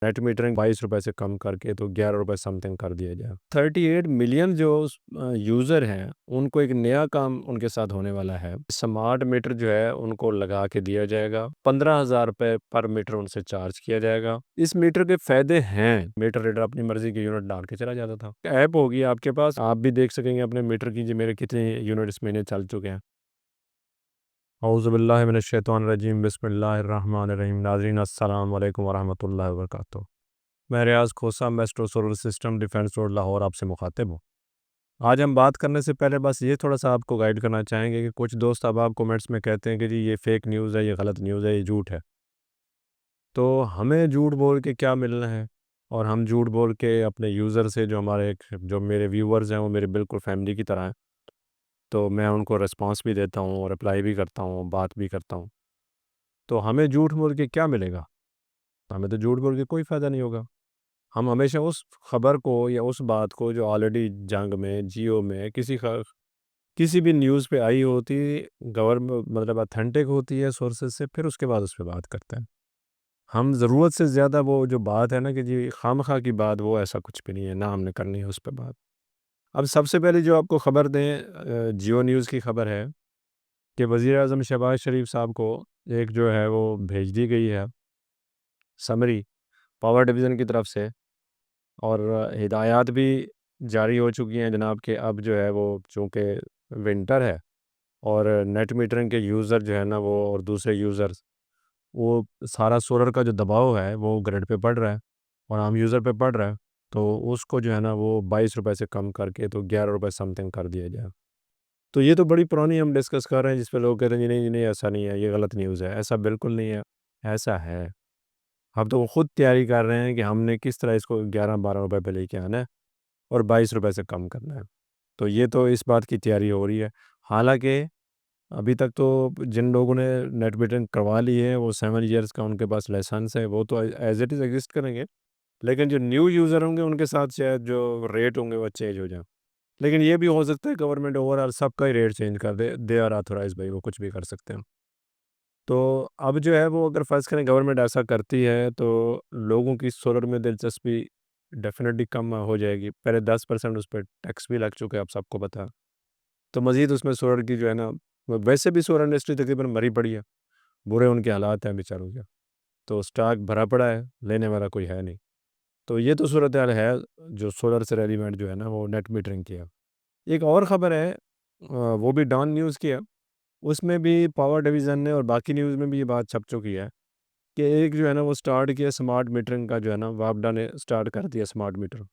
Net metering 22 रुपए से कम करके तो 11 रुपए समथिंग कर दिया जाए। 38 मिलियन जो यूज़र हैं, उनको एक नया काम उनके साथ होने वाला है। स्मार्ट मीटर जो है उनको लगा के दिया जाएगा। 15,000 रुपए पर मीटर उनसे चार्ज किया जाएगा। इस मीटर के फ़ायदे हैं, मीटर रीडर अपनी मर्ज़ी की यूनिट डाल के चला जाता था। ऐप होगी आपके पास, आप भी देख सकेंगे अपने मीटर की जी मेरे कितने यूनिट इस महीने चल चुके हैं। औज़ुबिल्लाहि मिनश्शैतानिर्रजीम बिस्मिल्लाहिर्रहमानिर्रहीम। नाज़रीन अस्सलाम वालेकुम वरहमतुल्लाहि वबरकातुहू। मैं Riyaz Khosa, Maestro solar system Defence Road Lahore आपसे मुखातिब हूँ। आज हम बात करने से पहले बस ये थोड़ा-सा आपको गाइड करना चाहेंगे कि कुछ दोस्त अब आप कमेंट्स में कहते हैं कि जी ये फ़ेक न्यूज़ है, ये गलत न्यूज़ है, ये झूठ है। तो हमें झूठ बोल के क्या मिलना है? और हम झूठ बोल के अपने यूज़र से जो मेरे व्यूअर्स हैं वो मेरे बिल्कुल फ़ैमिली की तरह हैं। तो मैं उनको रिस्पॉन्स भी देता हूँ, रिप्लाई भी करता हूँ, बात भी करता हूँ। तो हमें झूठ बोल के क्या मिलेगा? हमें तो झूठ बोल के कोई फ़ायदा नहीं होगा। हम हमेशा उस खबर को या उस बात को जो ऑलरेडी जंग में, जियो में, किसी भी न्यूज़ पे आई होती, मतलब ऑथेंटिक होती है सोर्सेज़ से, फिर उसके बाद उस पे बात करते हैं। हम ज़रूरत से ज़्यादा वो जो बात है ना कि जी खामखा की बात, वो ऐसा कुछ भी नहीं है, ना हमने करनी है उस पे बात। अब सबसे पहले जो आपको खबर दें, जियो न्यूज़ की खबर है कि वज़ीर-ए-आज़म शहबाज़ शरीफ साहब को एक जो है वो भेज दी गई है समरी पावर डिवीज़न की तरफ से, और हिदायत भी जारी हो चुकी हैं जनाब कि अब जो है वो चूँकि विंटर है और नेट मीटरिंग के यूज़र जो है ना वो और दूसरे यूज़र्स, वो सारा सोलर का जो दबाव है वो ग्रिड पे पड़ रहा है और आम यूज़र पे पड़ रहा है। तो उसको जो है ना वो 22 रुपए से कम करके तो 11 रुपए समथिंग कर दिया जाए। तो ये तो बड़ी पुरानी हम डिस्कस कर रहे हैं जिस पे लोग कहते हैं जी नहीं, जी नहीं ऐसा नहीं है, ये गलत न्यूज़ है। ऐसा बिल्कुल नहीं है, ऐसा है। हम तो खुद तैयारी कर रहे हैं कि हमने किस तरह इसको 11-12 रुपए पे लेके आना है और 22 रुपए से कम करना है। तो ये तो इस बात की तैयारी हो रही है। हालाँकि अभी तक तो जिन लोगों ने नेट मीटरिंग करवा ली है वो 7 ईयर्स का उनके पास लाइसेंस है, वो तो एज़ इट इज़ एग्ज़िस्ट करेंगे। लेकिन जो न्यू यूज़र होंगे उनके साथ शायद जो रेट होंगे वो चेंज हो जाएँ। लेकिन ये भी हो सकता है गवर्नमेंट ओवरऑल सबका ही रेट चेंज कर दे, दे आर ऑथराइज़्ड भाई, वो कुछ भी कर सकते हैं। तो अब जो है वो अगर फ़र्ज़ करें गवर्नमेंट ऐसा करती है तो लोगों की सोलर में दिलचस्पी डेफ़िनेटली कम हो जाएगी। पहले 10% उस पे टैक्स भी लग चुका है, आप सबको पता है। तो मज़ीद उसमें सोलर की जो है ना, वैसे भी सोलर इंडस्ट्री तकरीबन मरी पड़ी है, बुरे उनके हालात हैं बेचारों के। तो स्टॉक भरा पड़ा है, लेने वाला कोई है नहीं। तो ये तो सूरत हाल है जो सोलर से रेलिवेंट जो है ना वो नेट मीटरिंग की है। एक और ख़बर है, वो भी डॉन न्यूज़ की है। उसमें भी पावर डिवीज़न ने और बाकी न्यूज़ में भी ये बात छप चुकी है कि एक जो है ना वो स्टार्ट किया स्मार्ट मीटरिंग का, जो है ना वापडा ने स्टार्ट कर दिया स्मार्ट मीटर।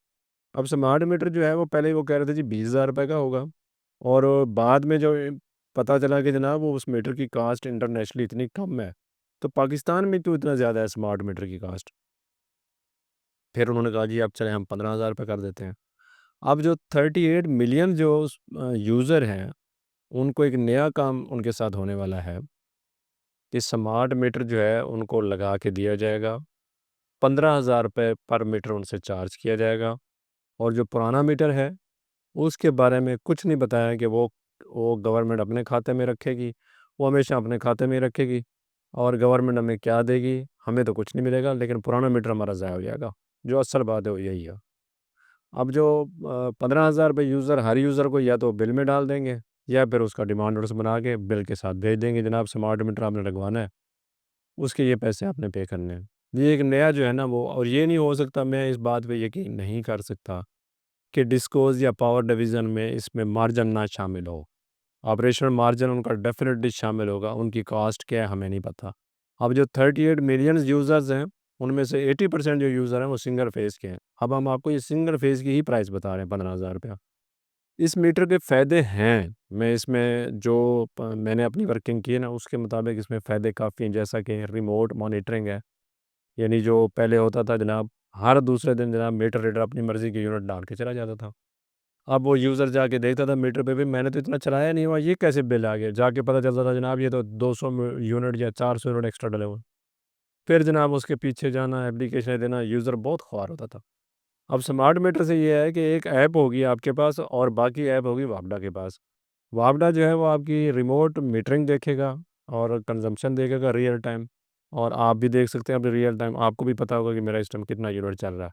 अब स्मार्ट मीटर जो है वो पहले वो कह रहे थे जी 20,000 रुपए का होगा, और बाद में जो पता चला कि जनाब वो उस मीटर की कास्ट इंटरनेशनली इतनी कम है, तो पाकिस्तान में क्यों इतना ज़्यादा है स्मार्ट मीटर की कास्ट। फिर उन्होंने कहा जी अब चले हम 15,000 रुपये कर देते हैं। अब जो 38 मिलियन जो यूज़र हैं, उनको एक नया काम उनके साथ होने वाला है कि स्मार्ट मीटर जो है उनको लगा के दिया जाएगा। 15,000 रुपये पर मीटर उनसे चार्ज किया जाएगा, और जो पुराना मीटर है उसके बारे में कुछ नहीं बताया कि वो गवर्नमेंट अपने खाते में रखेगी, वो हमेशा अपने खाते में ही रखेगी, और गवर्नमेंट हमें क्या देगी, हमें तो कुछ नहीं मिलेगा, लेकिन पुराना मीटर हमारा ज़ाया हो जाएगा। जो असल बात है वो यही है। अब जो 15,000 रुपये यूज़र हर यूज़र को या तो बिल में डाल देंगे, या फिर उसका डिमांड नोटिस बना के बिल के साथ भेज देंगे, जनाब स्मार्ट मीटर आपने लगवाना है, उसके ये पैसे आपने पे करने हैं। ये एक नया जो है ना वो, और ये नहीं हो सकता, मैं इस बात पे यकीन नहीं कर सकता कि डिस्कोज़ या पावर डिवीज़न में इसमें मार्जिन ना शामिल हो। ऑपरेशनल मार्जिन उनका डेफ़िनेटली शामिल होगा, उनकी कॉस्ट क्या है हमें नहीं पता। अब जो 38 मिलियन यूज़र्स हैं, उनमें से 80% जो यूज़र हैं वो सिंगल फ़ेज़ के हैं। अब हम आपको ये सिंगल फ़ेज़ की ही प्राइस बता रहे हैं, 15,000 रुपया। इस मीटर के फ़ायदे हैं, मैं इसमें जो मैंने अपनी वर्किंग की है ना उसके मुताबिक इसमें फ़ायदे काफ़ी हैं, जैसा कि रिमोट मॉनिटरिंग है। यानी जो पहले होता था जनाब, हर दूसरे दिन जनाब मीटर रीडर अपनी मर्ज़ी की यूनिट डाल के चला जाता था। अब वो यूज़र जाके देखता था मीटर पे भी मैंने तो इतना चलाया नहीं हुआ, ये कैसे बिल आ गया? जाके पता चलता था जनाब ये तो 200 यूनिट या 400 यूनिट एक्स्ट्रा डले हुए हैं। फिर जनाब उसके पीछे जाना, एप्लीकेशन देना, यूज़र बहुत खुआर होता था। अब स्मार्ट मीटर से ये है कि एक ऐप होगी आपके पास और बाकी ऐप होगी वापडा के पास। वापडा जो है वो आपकी रिमोट मीटरिंग देखेगा और कंज़म्पशन देखेगा रियल टाइम। और आप भी देख सकते हैं अपने रियल टाइम, आपको भी पता होगा कि मेरा इस टाइम कितना यूनिट चल रहा है।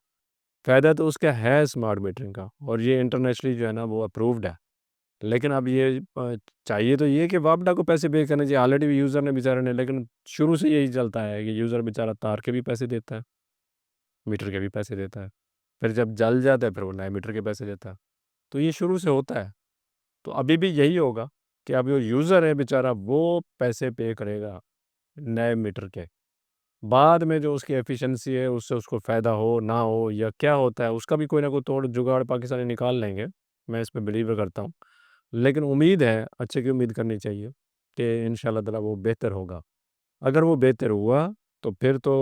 फ़ायदा तो उसका है स्मार्ट मीटरिंग का, और ये इंटरनेशनली जो है ना वो अप्रूव्ड है। लेकिन अब ये चाहिए तो ये कि वापडा को पैसे पे करने चाहिए, ऑलरेडी यूज़र ने बेचारे ने, लेकिन शुरू से यही चलता है कि यूज़र बेचारा तार के भी पैसे देता है, मीटर के भी पैसे देता है। फिर जब जल जाता है फिर वो नए मीटर के पैसे देता है। तो ये शुरू से होता है। तो अभी भी यही होगा कि अब जो यूज़र है बेचारा वो पैसे पे करेगा नए मीटर के। बाद में जो उसकी एफ़िशिएंसी है उससे उसको फ़ायदा हो, ना हो या क्या होता है उसका भी कोई ना कोई तोड़ जुगाड़ पाकिस्तानी निकाल लेंगे। मैं इस पे बिलीव करता हूँ। लेकिन उम्मीद है, अच्छे की उम्मीद करनी चाहिए कि इंशाअल्लाह ताला वो बेहतर होगा। अगर वो बेहतर हुआ तो फिर तो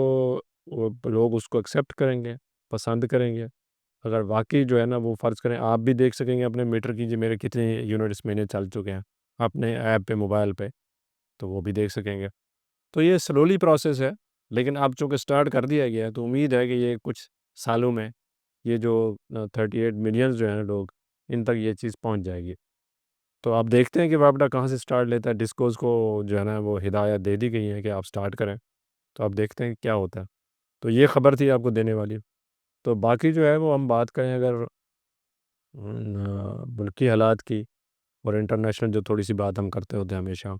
वो लोग उसको एक्सेप्ट करेंगे, पसंद करेंगे। अगर वाक़ई जो है ना वो फ़र्ज़ करें, आप भी देख सकेंगे अपने मीटर की जी मेरे कितने यूनिट इस महीने चल चुके हैं, अपने ऐप पे, मोबाइल पे, तो वो भी देख सकेंगे। तो ये स्लोली प्रोसेस है, लेकिन अब चूँकि स्टार्ट कर दिया गया है तो उम्मीद है कि ये कुछ सालों में ये जो 38 मिलियंस जो हैं लोग, इन तक ये चीज़ पहुँच जाएगी। तो आप देखते हैं कि वापडा कहाँ से स्टार्ट लेता है, डिस्कोज़ को जो है ना वो हिदायत दे दी गई है कि आप स्टार्ट करें, तो आप देखते हैं क्या होता है। तो ये खबर थी आपको देने वाली। तो बाकी जो है वो हम बात करें अगर मुल्की हालात की और इंटरनेशनल जो थोड़ी-सी बात हम करते होते हैं हमेशा।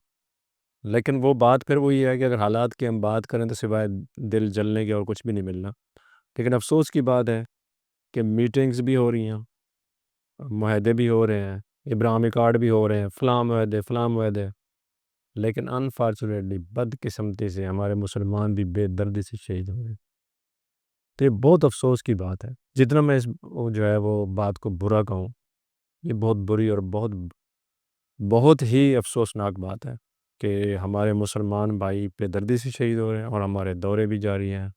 लेकिन वो बात फिर वही है कि अगर हालात की हम बात करें तो सिवाय दिल जलने के और कुछ भी नहीं मिलना। लेकिन अफ़सोस की बात है कि मीटिंग्स भी हो रही हैं, मुआहदे भी हो रहे हैं, इब्राहिमी कार्ड भी हो रहे हैं, फ़लाँ मुआहदे। लेकिन अनफ़ॉर्चुनेटली बदकिस्मती से हमारे मुसलमान भी बेदर्दी से शहीद हो रहे हैं। तो ये बहुत अफ़सोस की बात है। जितना मैं इस वो जो है वो बात को बुरा कहूँ, ये बहुत बुरी और बहुत बहुत ही अफ़सोसनाक बात है कि हमारे मुसलमान भाई बेदर्दी से शहीद हो रहे हैं और हमारे दौरे भी जारी हैं।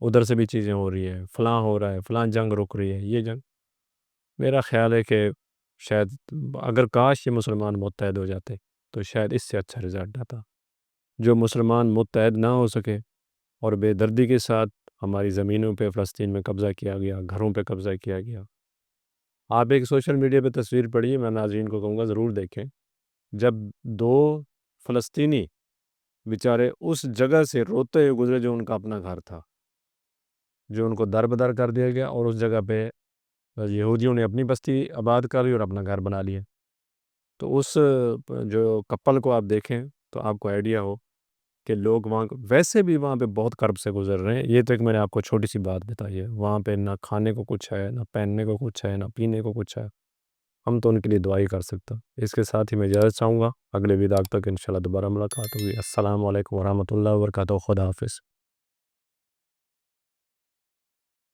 उधर से भी चीज़ें हो रही हैं, फ़लाँ हो रहा है, फ़लाँ जंग रुक रही है, ये जंग। मेरा ख़्याल है कि शायद अगर काश ये मुसलमान मुत्तहद हो जाते, तो शायद इससे अच्छा रिज़ल्ट आता। जो मुसलमान मुत्तहद ना हो सके और बेदर्दी के साथ हमारी ज़मीनों पे फ़लस्तीन में कब्ज़ा किया गया, घरों पे कब्ज़ा किया गया। आप एक सोशल मीडिया पे तस्वीर पढ़िए, मैं नाज़रीन को कहूँगा ज़रूर देखें। जब 2 फ़लस्तीनी बेचारे उस जगह से रोते हुए गुज़रे जो उनका अपना घर था, जो उनको दर-बदर कर दिया गया और उस जगह पे यहूदियों ने अपनी बस्ती आबाद कर ली और अपना घर बना लिया। तो उस जो कपल को आप देखें, तो आपको आइडिया हो कि लोग वहाँ वैसे भी वहाँ पे बहुत कर्ब से गुज़र रहे हैं। ये तो एक मैंने आपको छोटी-सी बात बताई है। वहाँ पे ना खाने को कुछ है, ना पहनने को कुछ है, ना पीने को कुछ है। हम तो उनके लिए दुआ ही कर सकते हैं। इसके साथ ही मैं इजाज़त चाहूँगा। अगले विदाग तक इंशाअल्लाह दोबारा मुलाकात होगी। अस्सलामु अलैकुम व रहमतुल्लाहि व बरकातहू। खुदा हाफ़िज़।